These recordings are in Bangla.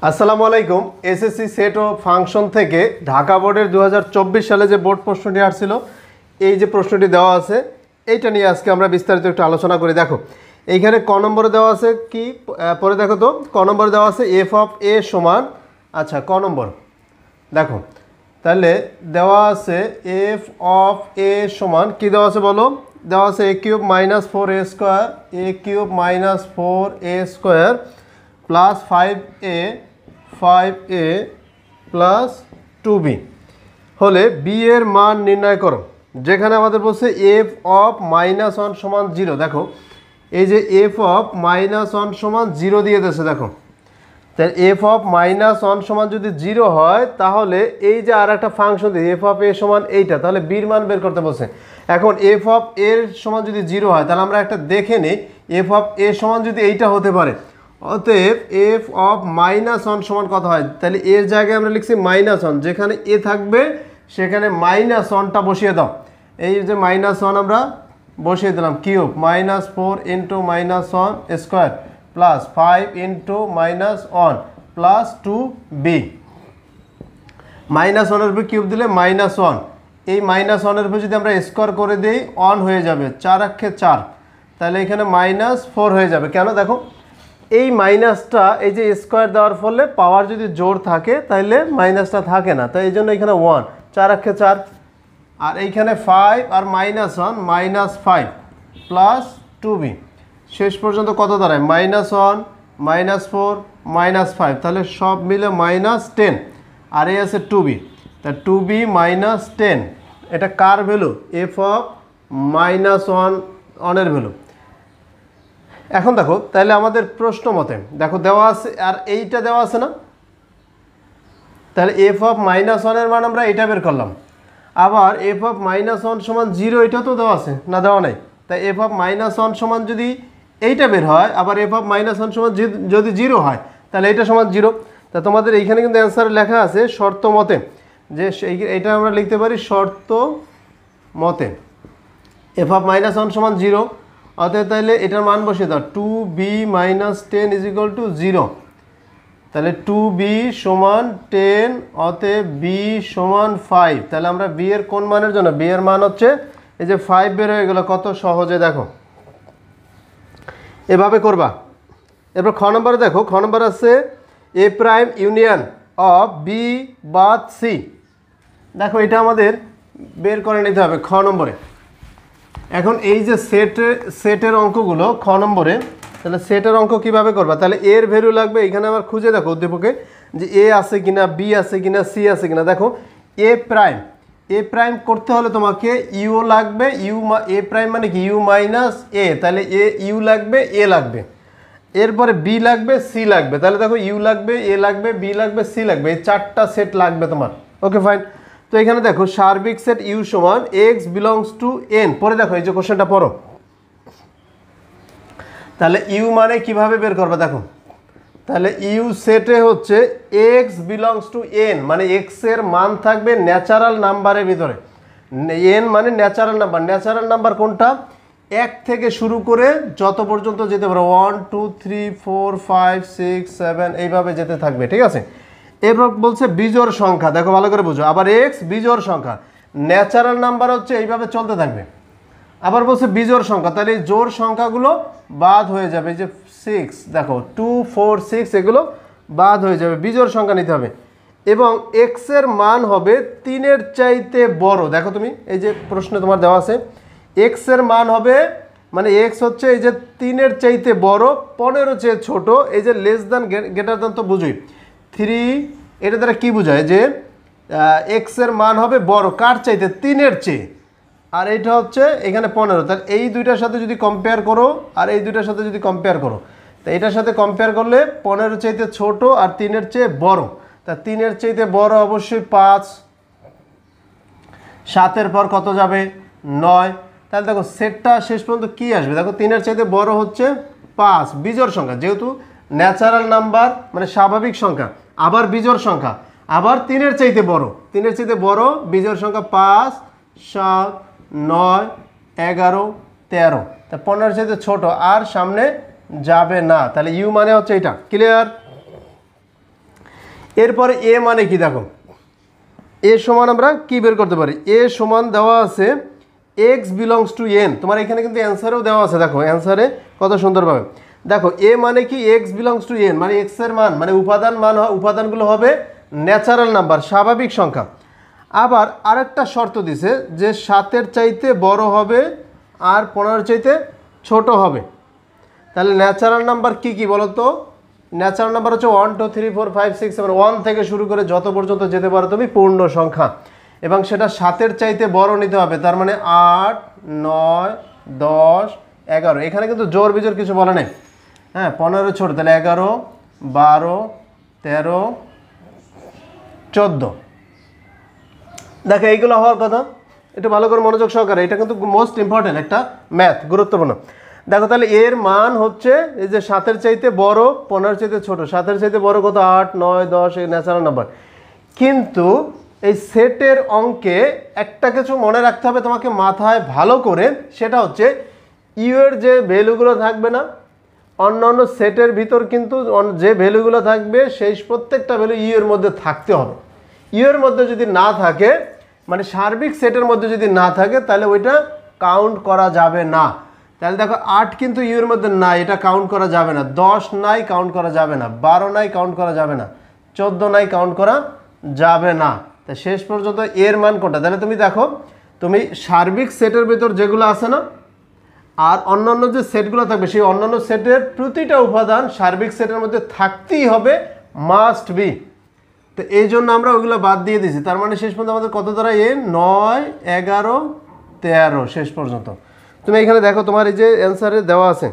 আসসালামু আলাইকুম। এসএসসি সেট ও ফাংশন থেকে ঢাকা বোর্ডের 2024 সালে যে বোর্ড প্রশ্নটি আসছিল, এই যে প্রশ্নটি দেওয়া আছে, এইটা নিয়ে আজকে আমরা বিস্তারিত একটু আলোচনা করি। দেখো এইখানে ক নম্বরে দেওয়া আছে কি, পরে দেখো তো ক নম্বরে দেওয়া আছে এফ অফ এ সমান, আচ্ছা ক নম্বর দেখো, তাহলে দেওয়া আছে এফ অফ এ সমান কি দেওয়া আছে বলো, দেওয়া আছে a cube minus 4a square, a cube minus 4a square plus 5a plus 2b হলে বি এর মান নির্ণয় করো। যেখানে আমাদের বলছে এফ অফ মাইনাস 1 সমান 0। দেখো এই যে এফ অফ মাইনাস 1 সমান 0 দিয়ে দিয়েছে। দেখো তাহলে এফ অফ মাইনাস 1 সমান যদি 0 হয়, তাহলে এই যে আর একটা ফাংশন দিয়ে এফ অফ এ সমান এইটা, তাহলে বির মান বের করতে বলছে। এখন এফ অফ এর সমান যদি 0 হয়, তাহলে আমরা একটা দেখে নিই এফ অফ এ সমান যদি এইটা হতে পারে, অতএব এফ অফ মাইনাস 1 সমান কত হয়, তাহলে এর জায়গায় আমরা লিখছি মাইনাস 1, যেখানে এ থাকবে সেখানে মাইনাস 1টা বসিয়ে দাও। এই যে মাইনাস 1 আমরা বসিয়ে দিলাম, cube minus 4 into minus 1 square plus 5 into minus 1 plus 2b। Minus 1 এর উপর কিউব দিলে মাইনাস 1, এই মাইনাস 1 এর উপর যদি আমরা স্কোয়ার করে দিই 1 হয়ে যাবে, 4 আক্ষে 4, তাহলে এখানে মাইনাস 4 হয়ে যাবে। কেন দেখো এই মাইনাসটা, এই যে স্কোয়ার দেওয়ার ফলে পাওয়ার যদি জোর থাকে তাহলে মাইনাসটা থাকে না, তাই এই জন্য এখানে 1, 4 আক্ষে 4, আর এইখানে 5 আর মাইনাস 1 মাইনাস 5 প্লাস 2b। শেষ পর্যন্ত কত দাঁড়ায়, মাইনাস 1 মাইনাস 4 মাইনাস 5, তাহলে সব মিলে মাইনাস 10, আর এই আছে 2b, তা 2b মাইনাস 10, এটা কার ভ্যালু, এফ অফ মাইনাস 1 এর ভ্যালু। এখন দেখো তাহলে আমাদের প্রশ্ন মতে দেখো দেওয়া আছে আর এইটা দেওয়া আছে না, তাহলে এফ অফ মাইনাস 1 এর মান আমরা এটা বের করলাম। আবার এফ অফ মাইনাস 1 সমান 0 এটা তো দেওয়া আছে না, দেওয়া নাই, তাই এফ অফ মাইনাস 1 সমান যদি এইটা বের হয়, আবার এফ অফ মাইনাস 1 সমান যদি 0 হয়, তাহলে এইটা সমান 0। তা তোমাদের এইখানে কিন্তু অ্যান্সার লেখা আছে শর্ত মতে, যে এইটা আমরা লিখতে পারি শর্ত মতে এফ অফ মাইনাস 1 সমান 0, অতএব তাহলে এটার মান বসিয়ে দাও 2b minus 10 is equal to 0। তাহলে 2b সমান 10, অতএব b সমান 5। তাহলে আমরা b এর কোন মানের জন্য, b এর মান হচ্ছে এই যে 5 বের হয়ে গেল, কত সহজে দেখো এভাবে করবা। এরপর খ নম্বরে দেখো, খ নম্বর আছে এ প্রাইম ইউনিয়ন অফ বি বাদ সি। দেখো এটা আমাদের বের করে নিতে হবে খ নম্বরে। এখন এই যে সেটের অঙ্কগুলো খ নম্বরে, তাহলে সেটের অঙ্ক কিভাবে করবা, তাহলে এর ভ্যালু লাগবে এখানে আবার খুঁজে দেখো উদ্দীপকে যে এ আছে কিনা, বি আছে কিনা, সি আছে কিনা। দেখো এ প্রাইম করতে হলে তোমাকে ইউ লাগবে, এ প্রাইম মানে কি ইউ মাইনাস এ, তাহলে ইউ লাগবে, এ লাগবে, এরপরে বি লাগবে, সি লাগবে। তাহলে দেখো ইউ লাগবে, এ লাগবে, বি লাগবে, সি লাগবে, এই 4টা সেট লাগবে তোমার। Okay fine. তো এখানে দেখো সার্বিক সেট ইউ সমান এক্স বিলংস টু এন। পরে দেখো এই যে কোশ্চেনটা পড়ো, তাহলে ইউ মানে কিভাবে বের করবে দেখো, তাহলে ইউ সেটে হচ্ছে এক্স বিলংস টু এন, মানে এক্স এর মান থাকবে ন্যাচারাল নাম্বারের ভিতরে। এন মানে ন্যাচারাল নাম্বার, ন্যাচারাল নাম্বার কোনটা, 1 থেকে শুরু করে যত পর্যন্ত যেতে পারো, 1 2 3 4 5 6 7 এইভাবে যেতে থাকবে, ঠিক আছে। এরপর বলছে বিজোড় সংখ্যা, দেখো ভালো করে বুঝো, আবার এক্স বিজোড় সংখ্যা, ন্যাচারাল নাম্বার হচ্ছে এইভাবে চলতে থাকবে। আবার বলছে বিজোড় সংখ্যা, তাহলে এই জোড় সংখ্যাগুলো বাদ হয়ে যাবে, এই যে 6 দেখো 2 4 6 এগুলো বাদ হয়ে যাবে, বিজোড় সংখ্যা নিতে হবে। এবং এক্স এর মান হবে 3-এর চাইতে বড়। দেখো তুমি এই যে প্রশ্নে তোমার দেওয়া আছে এক্স এর মান হবে, মানে এক্স হচ্ছে এই যে 3-এর চাইতে বড়, 15-এর চেয়ে ছোট, এই যে লেস দ্যান গ্রেটার দ্যান তো বুঝুই 3, এটা দ্বারা কি বোঝায় যে এক্স এর মান হবে বড় কার চাইতে, 3-এর চেয়ে, আর এইটা হচ্ছে এখানে 15। তাহলে এই দুইটার সাথে যদি কম্পেয়ার করো আর এই দুইটার সাথে যদি কম্পেয়ার করো, তা এটার সাথে কম্পেয়ার করলে 15-এর চাইতে ছোট আর 3-এর চেয়ে বড়, তা 3-এর চাইতে বড় অবশ্যই 5, 7-এর পর কত যাবে 9। তাহলে দেখো সেটটা শেষ পর্যন্ত কি আসবে, দেখো 3-এর চাইতে বড় হচ্ছে 5, বিজোড় সংখ্যা, যেহেতু ন্যাচারাল নাম্বার মানে স্বাভাবিক সংখ্যা, আবার বিজোড় সংখ্যা, আবার 3-এর চাইতে বড়, 3-এর চাইতে বড়, বিজোড় সংখ্যা 5 7 9 11 13, তা 15-এর চাইতে ছোট, আর সামনে যাবে না। তাহলে ইউ মানে হচ্ছে এটা, ক্লিয়ার। এরপরে এ মানে কি দেখো, এ সমান আমরা কি বের করতে পারি, এ সমান দেওয়া আছে এক্স বিলংস টু এন। তোমার এখানে কিন্তু অ্যান্সারেও দেওয়া আছে, দেখো অ্যান্সারে কত সুন্দরভাবে দেখো। এ মানে কি এক্স বিলংস টু এন, মানে এক্সের মান মানে উপাদানগুলো হবে ন্যাচারাল নাম্বার, স্বাভাবিক সংখ্যা। আবার আরেকটা শর্ত দিছে যে 7-এর চাইতে বড় হবে আর 15-এর চাইতে ছোট হবে। তাহলে ন্যাচারাল নাম্বার কি কি বলো তো? ন্যাচারাল নাম্বার হচ্ছে 1 2 3 4 5 6 7, 1 থেকে শুরু করে যত পর্যন্ত যেতে পারো তুমি পূর্ণ সংখ্যা, এবং সেটা 7-এর চাইতে বড় নিতে হবে। তার মানে 8 9 10 11, এখানে কিন্তু জোর বিজোর কিছু বলে নেই। হ্যাঁ, 15 ছোট, তাহলে 11 12 13 14। দেখো এইগুলো হওয়ার কথা, একটু ভালো করে মনোযোগ সহকারে, এটা কিন্তু মোস্ট ইম্পর্টেন্ট একটা ম্যাথ, গুরুত্বপূর্ণ। দেখো তাহলে এর মান হচ্ছে এই যে 7-এর চাইতে বড় 15-এর চাইতে ছোট, 7-এর চাইতে বড় কত 8 9 10, এই ন্যাচারাল নাম্বার। কিন্তু এই সেটের অঙ্কে একটা কিছু মনে রাখতে হবে তোমাকে মাথায় ভালো করে, সেটা হচ্ছে ইউ এর যে ভ্যালুগুলো থাকবে না, অন্যান্য সেটের ভিতর কিন্তু যে ভ্যালুগুলো থাকবে সেই প্রত্যেকটা ভ্যালু ইউ এর মধ্যে থাকতে হবে। ইউ এর মধ্যে যদি না থাকে, মানে সার্বিক সেটের মধ্যে যদি না থাকে, তাহলে ওইটা কাউন্ট করা যাবে না। তাহলে দেখো 8 কিন্তু ইউ এর মধ্যে নাই, এটা কাউন্ট করা যাবে না। 10 নাই, কাউন্ট করা যাবে না। 12 নাই, কাউন্ট করা যাবে না। 14 নাই, কাউন্ট করা যাবে না। তাই শেষ পর্যন্ত এর মান কোনটা? তাহলে তুমি দেখো, তুমি সার্বিক সেটের ভিতর যেগুলো আছে না, আর অন্যান্য যে সেটগুলো থাকবে, সেই অন্যান্য সেটের প্রতিটা উপাদান সার্বিক সেটের মধ্যে থাকতেই হবে, মাস্ট বি। তো এই জন্য আমরা ওইগুলো বাদ দিয়ে দিয়েছি। তার মানে শেষ পর্যন্ত আমাদের কত দ্বারা এ 9 11 13 শেষ পর্যন্ত। তুমি এখানে দেখো তোমার এই যে অ্যান্সারে দেওয়া আছে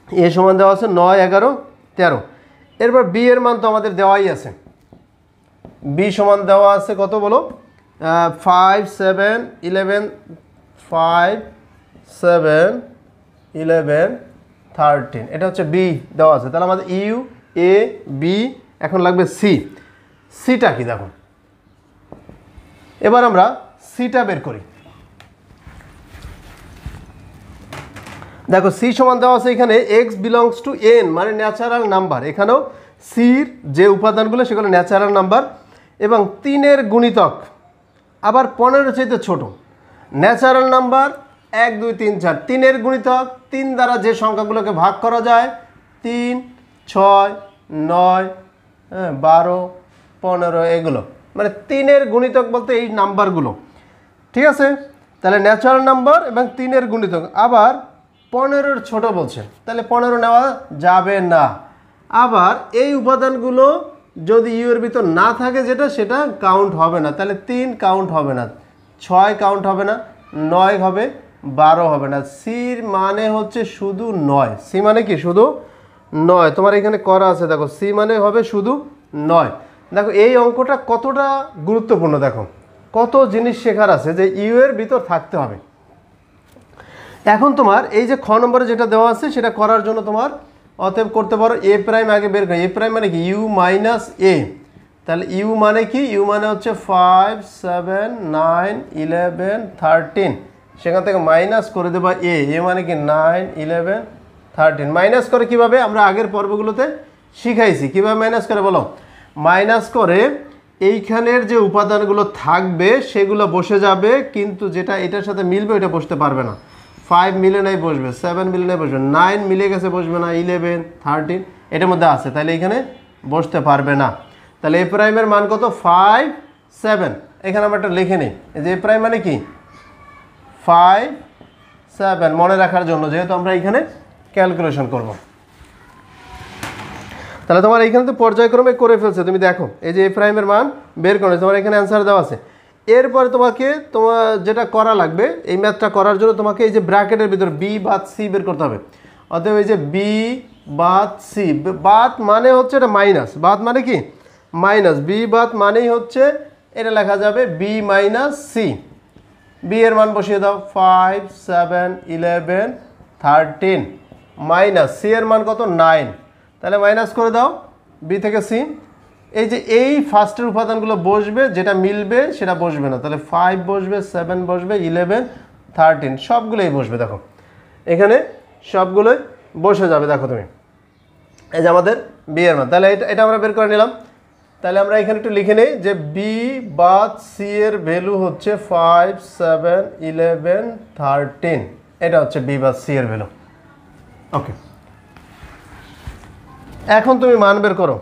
এ সমান দেওয়া আছে 9 11 13। এরপর বি এর মান তো আমাদের দেওয়াই আছে, বি সমান দেওয়া আছে কত বলো? 5 7 11 5 7 11 13, এটা হচ্ছে বি দেওয়া আছে। তাহলে আমাদের ইউ এ বি, এখন লাগবে সি। সিটা কি দেখো, এবার আমরা সিটা বের করি। দেখো সি সমান দেওয়া আছে এখানে এক্স বিলংস টু এন, মানে ন্যাচারাল নাম্বার। এখানেও সির যে উপাদানগুলো সেগুলো ন্যাচারাল নাম্বার, এবং 3-এর গুণিতক আবার 15-এর চাইতে ছোট। ন্যাচারাল নাম্বার 1 2 3 4, 3-এর গুণিতক 3 দ্বারা যে সংখ্যাগুলোকে ভাগ করা যায় 3 6 9 12 15, এগুলো মানে 3-এর গুণিতক বলতে এই নাম্বারগুলো, ঠিক আছে? তাহলে ন্যাচারাল নাম্বার এবং 3-এর গুণিতক, আবার 15-এর ছোট বলছে, তাহলে 15 নেওয়া যাবে না। আবার এই উপাদানগুলো যদি ইউ এর ভিতর না থাকে, যেটা সেটা কাউন্ট হবে না। তাহলে 3 কাউন্ট হবে না, 6 কাউন্ট হবে না, 9 হবে, 12 হবে না। সির মানে হচ্ছে শুধু 9। সি মানে কি? শুধু 9। তোমার এখানে করা আছে, দেখো সি মানে হবে শুধু 9। দেখো এই অঙ্কটা কতটা গুরুত্বপূর্ণ, দেখো কত জিনিস শেখার আছে যে ইউ এর ভিতর থাকতে হবে। এখন তোমার এই যে খ নম্বরে যেটা দেওয়া আছে সেটা করার জন্য তোমার অতএব করতে পারো এ প্রাইম আগে বের করি। এ প্রাইম মানে কি? ইউ মাইনাস এ। তাহলে ইউ মানে কি? ইউ মানে হচ্ছে 5 7 9 11 13, সেখান থেকে মাইনাস করে দেবা এ। এ মানে কি? 9 11 13। মাইনাস করে কিভাবে? আমরা আগের পর্বগুলোতে শিখাইছি কিভাবে মাইনাস করে, বলো? মাইনাস করে এইখানের যে উপাদানগুলো থাকবে সেগুলো বসে যাবে, কিন্তু যেটা এটার সাথে মিলবে ওইটা বসতে পারবে না। 5 মিলে নাই বসবে, 7 মিলে নাই বসবে, 9 মিলে গেছে বসবে না, 11 13 এটার মধ্যে আছে, তাহলে এখানে বসতে পারবে না। তাহলে এ প্রাইমের মান কত? 5 7। এখানে আমরা একটা লিখে নিই, এই যে এ প্রাইম মানে কি? 5 7, মনে রাখার জন্য, যেহেতু আমরা এখানে ক্যালকুলেশন করব। তাহলে তোমার এইখানে তো পর্যায়ক্রমে করে ফেলছে, তুমি দেখো এই যে এ প্রাইমের মান বের করে তোমার এখানে অ্যান্সার দেওয়া আছে। এরপরে তোমাকে তোমার যেটা করা লাগবে এই ম্যাথটা করার জন্য, তোমাকে এই যে ব্র্যাকেটের ভিতর বি বাদ সি বের করতে হবে। অতএব এই যে বি বাদ সি, বাদ মানে হচ্ছে এটা মাইনাস, বাদ মানে কি? মাইনাস। বি বাদ মানেই হচ্ছে এটা লেখা যাবে বি মাইনাস সি। বি এর মান বসিয়ে দাও 5 7 11 13, মাইনাস সি এর মান কত? 9। তাহলে মাইনাস করে দাও বি থেকে সি। এই যে এই ফার্স্টের উপাদানগুলো বসবে, যেটা মিলবে সেটা বসবে না। তাহলে 5 বসবে, 7 বসবে, 11 13 সবগুলোই বসবে। দেখো এখানে সবগুলোই বসে যাবে। দেখো তুমি এই যে আমাদের বি এর মান, তাহলে এটা আমরা বের করে নিলাম। তাহলে আমরা এখানে একটু লিখে নেই যে বি বাদ সি এর ভ্যালু হচ্ছে 5, 7, 11, 13। এটা হচ্ছে বি বাদ সি এর ভ্যালু। ওকে, এখন তুমি মান বের করো।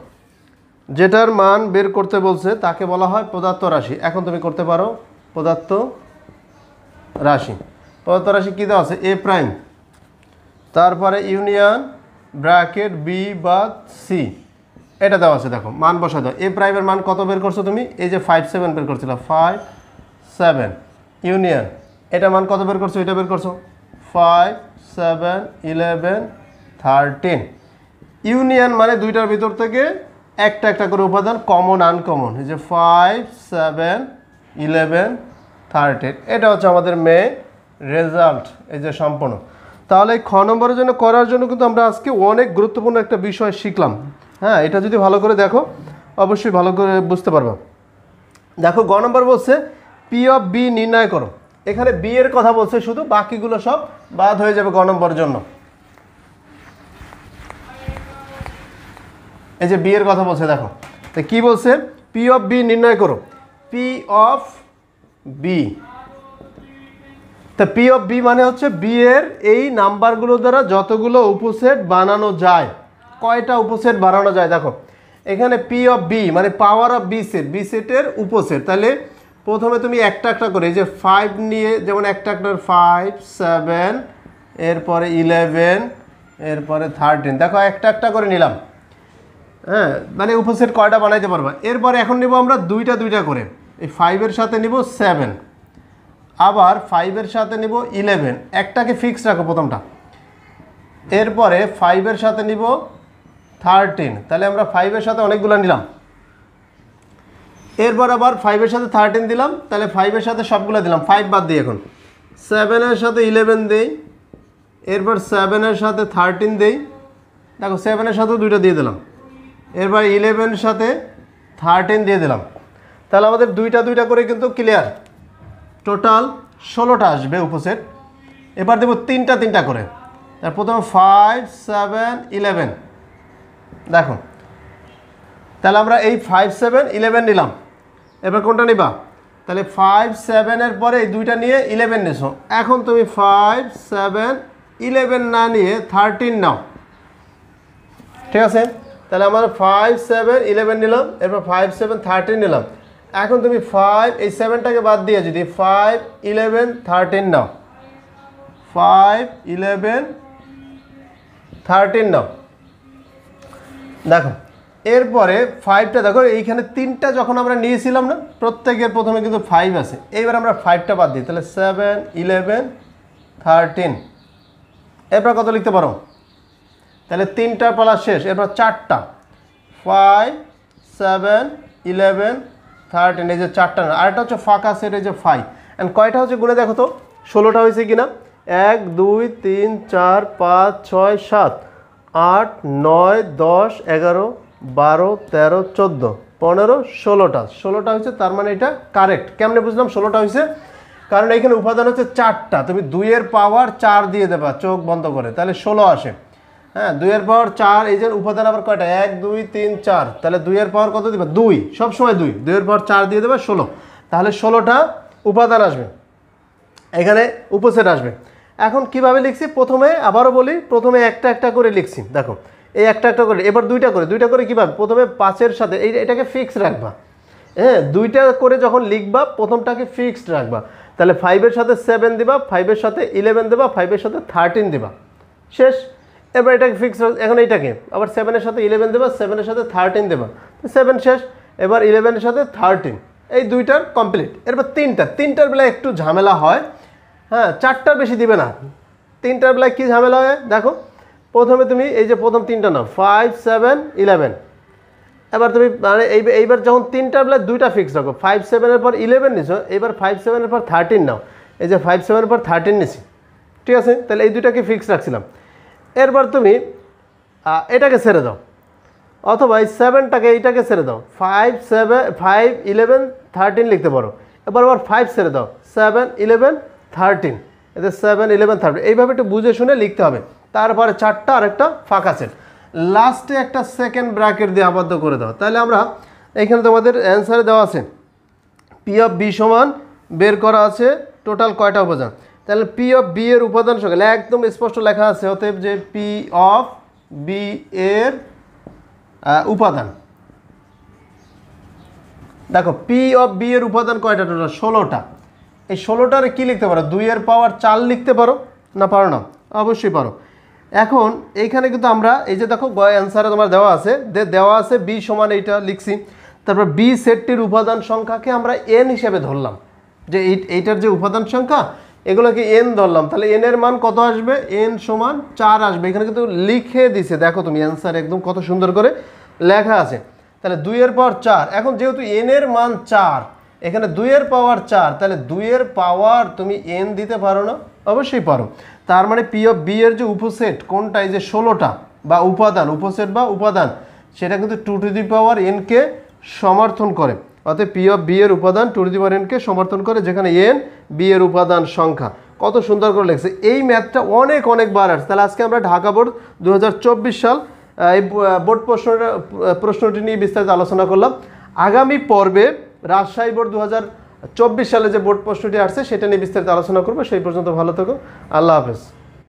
যেটার মান বের করতে বলছে তাকে বলা হয় পদার্থ রাশি। এখন তুমি করতে পারো পদার্থ রাশি। পদার্থ রাশি কী দেওয়া আছে? এ প্রাইম, তারপরে ইউনিয়ন ব্র্যাকেট বি বাদ সি, এটা দেওয়া আছে। দেখো মান বসা দাও। এ প্রাইমের মান কত বের করছো তুমি? এই যে 5, 7 বের করছিল, 5, 7 ইউনিয়ন, এটা মান কত বের করছো? এটা বের করছো 5, 7, 11, 13। ইউনিয়ন মানে দুইটার ভিতর থেকে একটা একটা করে উপাদান কমন আনকমন। এই যে 5, 7, 11, 13, এটা হচ্ছে আমাদের মেইন রেজাল্ট। এই যে সম্পূর্ণ। তাহলে এই খ নম্বরের জন্য করার জন্য কিন্তু আমরা আজকে অনেক গুরুত্বপূর্ণ একটা বিষয় শিখলাম। হ্যাঁ, এটা যদি ভালো করে দেখো অবশ্যই ভালো করে বুঝতে পারবে। দেখো গ নম্বর বলছে পি অফ বি নির্ণয় করো। এখানে বি এর কথা বলছে শুধু, বাকিগুলো সব বাদ হয়ে যাবে গ নম্বরের জন্য। এই যে বি এর কথা বলছে, দেখো তো কি বলছে? পি অফ বি নির্ণয় করো। পি অফ বি, তা পি অফ বি মানে হচ্ছে বি এর এই নাম্বারগুলো দ্বারা যতগুলো উপসেট বানানো যায়। কয়টা উপসেট বানানো যায়? দেখো এখানে পি অফ বি মানে power of B set, B সেটের উপসেট। তাহলে প্রথমে তুমি একটা একটা করে, এই যে 5 নিয়ে, যেমন একটা একটা 5, 7, এরপরে 11, এরপরে 13, দেখো একটা একটা করে নিলাম। হ্যাঁ, মানে উপসেট কয়টা বানাইতে পারবা। এরপরে এখন নিব আমরা দুইটা দুইটা করে। এই 5-এর সাথে নিব 7, আবার 5-এর সাথে নিব 11, একটাকে ফিক্স রাখো প্রথমটা। এরপরে 5-এর সাথে নিব 13, তাহলে আমরা 5-এর সাথে অনেকগুলো নিলাম। এরপর আবার 5-এর সাথে 13 দিলাম, তাহলে 5-এর সাথে সবগুলো দিলাম, 5 বাদ দিই। এখন 7-এর সাথে 11 দেই, এরপর 7-এর সাথে 13 দেই, দেখো 7-এর সাথেও দুইটা দিয়ে দিলাম, এরপর 11-এর সাথে 13 দিয়ে দিলাম। তাহলে আমাদের দুইটা দুইটা করে কিন্তু ক্লিয়ার, টোটাল 16টা আসবে উপসেট। এবার দেবো তিনটা তিনটা করে। তার প্রথমে 5, 7, 11, দেখো তাহলে আমরা এই 5, 7, 11 নিলাম। এবার কোনটা নিবা? তাহলে 5, 7-এর পরে এই দুইটা নিয়ে 11 নিছো। এখন তুমি 5, 7, 11 না নিয়ে 13 নাও, ঠিক আছে? তাহলে আমরা 5, 7, 11 নিলাম, এরপর 5, 7, 13 নিলাম। এখন তুমি 5, এই 7টাকে বাদ দিয়ে যদি 5, 11, 13 নাও, 5, 11, 13 নাও। দেখো এরপরে 5টা, দেখো এইখানে 3টা যখন আমরা নিয়েছিলাম না, প্রত্যেকের প্রথমে কিন্তু 5 আছে। এইবার আমরা 5টা বাদ দিই, তাহলে 7, 11, 13। এরপর কত লিখতে পারো? তাহলে 3টার পালা শেষ, এরপর 4টা, 5, 7, 11, 13, এই যে 4টা না, আরেকটা হচ্ছে ফাঁকা সেট, এই যে 5। অ্যান্ড কয়টা হচ্ছে গুনে দেখো তো 16টা হয়েছে কিনা। 1, 2, 3, 4, 5, 6, 7, 8, 9, 10, 11, 12, 13, 14, 15, 16টা। 16টা হয়েছে, তার মানে এটা কারেক্ট। কেমনে বুঝলাম 16টা হয়েছে? কারণ এখানে উপাদান হচ্ছে 4টা, তুমি 2-এর পাওয়ার 4 দিয়ে দেবা চোখ বন্ধ করে, তাহলে 16 আসে। হ্যাঁ, 2-এর পাওয়ার 4, এই যে উপাদান আবার কয়টা? 1, 2, 3, 4, তাহলে 2-এর পাওয়ার কত দিবা? 2, সবসময় 2, 2-এর পাওয়ার 4 দিয়ে দেবে 16, তাহলে 16টা উপাদান আসবে, এখানে উপসেট আসবে। এখন কিভাবে লিখছি? প্রথমে আবারও বলি, প্রথমে একটা একটা করে লিখছি। দেখো এই একটা একটা করে, এবার দুইটা করে কীভাবে? প্রথমে 5-এর সাথে এটাকে ফিক্সড রাখবা। হ্যাঁ, দুইটা করে যখন লিখবা প্রথমটাকে ফিক্সড রাখবা। তাহলে 5-এর সাথে 7 দিবা, 5-এর সাথে 11 দেবা, 5-এর সাথে 13 দিবা, শেষ। এবার এটাকে ফিক্স, এখন এইটাকে আবার 7-এর সাথে 11 দেবা, 7-এর সাথে 13 দেবা, 7 শেষ। এবার 11-এর সাথে 13, এই দুইটার কমপ্লিট। এরপর তিনটার বেলায় একটু ঝামেলা হয়। হ্যাঁ, 4টার বেশি দিবে না। 3টার বেলায় কী ঝামেলা হয় দেখো, প্রথমে তুমি এই যে প্রথম 3টা নাও, 5, 7, 11। এবার তুমি মানে এইবার যখন 3টার বেলায় 2টা ফিক্স রাখো, 5, 7-এর পর 11 নিছো, এবার 5, 7-এর পর 13 নাও। এই যে 5, 7-এর পর 13 নিছি, ঠিক আছে? তাহলে এই দুইটাকে ফিক্স রাখছিলাম। এরপর তুমি এটাকে ছেড়ে দাও, অথবা এই 7টাকে এইটাকে ছেড়ে দাও, 5, 11, 13 লিখতে পারো। এবার 5 ছেড়ে দাও, 7, 11, 13, এতে 7, 11, 13, এইভাবে একটু বুঝে শুনে লিখতে হবে। তারপরে 4টা আর একটা ফাঁকা সেট, লাস্টে একটা সেকেন্ড ব্র্যাকেট দিয়ে আবদ্ধ করে দাও। তাহলে আমরা এইখানে তোমাদের অ্যান্সারে দেওয়া আছে পি অফ বি সমান বের করা আছে টোটাল কয়টা উপাদান। তাহলে পি অফ বি এর উপাদান সংখ্যা একদম স্পষ্ট লেখা আছে, অতএব যে পি অফ বি এর উপাদান, দেখো পি অফ বি এর উপাদান কয়টা টোটাল 16টা। এই 16টারে কী লিখতে পারো, 2 এর পাওয়ার 4 লিখতে পারো না, পারো না? অবশ্যই পারো। এখন এইখানে কিন্তু আমরা এই যে দেখো অ্যান্সারে তোমার দেওয়া আছে বি সমান এইটা লিখছি, তারপর বি সেটটির উপাদান সংখ্যাকে আমরা এন হিসেবে ধরলাম, যে এইটার যে উপাদান সংখ্যা এগুলোকে এন ধরলাম, তাহলে এন এর মান কত আসবে, এন সমান 4 আসবে। এখানে কিন্তু লিখে দিছে, দেখো তুমি অ্যান্সার একদম কত সুন্দর করে লেখা আছে। তাহলে 2 এর পাওয়ার 4, এখন যেহেতু এন এর মান 4, এখানে 2 এর পাওয়ার 4, তাহলে 2 এর পাওয়ার তুমি এন দিতে পারো না? অবশ্যই পারো। তার মানে পি অফ বি এর যে উপসেট কোনটা, এই যে 16টা বা উপাদান, উপসেট বা উপাদান, সেটা কিন্তু 2 to the power N K সমর্থন করে। অর্থাৎ পি অফ বি এর উপাদান 2 to the power N K সমর্থন করে, যেখানে এন বি এর উপাদান সংখ্যা। কত সুন্দর করে লিখছে। এই ম্যাথটা অনেকবার আসছে। তাহলে আজকে আমরা ঢাকা বোর্ড 2024 সাল এই বোর্ড প্রশ্নটি নিয়ে বিস্তারিত আলোচনা করলাম। আগামী পর্বে রাজশাহী বোর্ড 2024 সালে যে বোর্ড প্রশ্নটি আসছে সেটা নিয়ে বিস্তারিত আলোচনা করবো। সেই পর্যন্ত ভালো থাকো, আল্লাহ হাফেজ।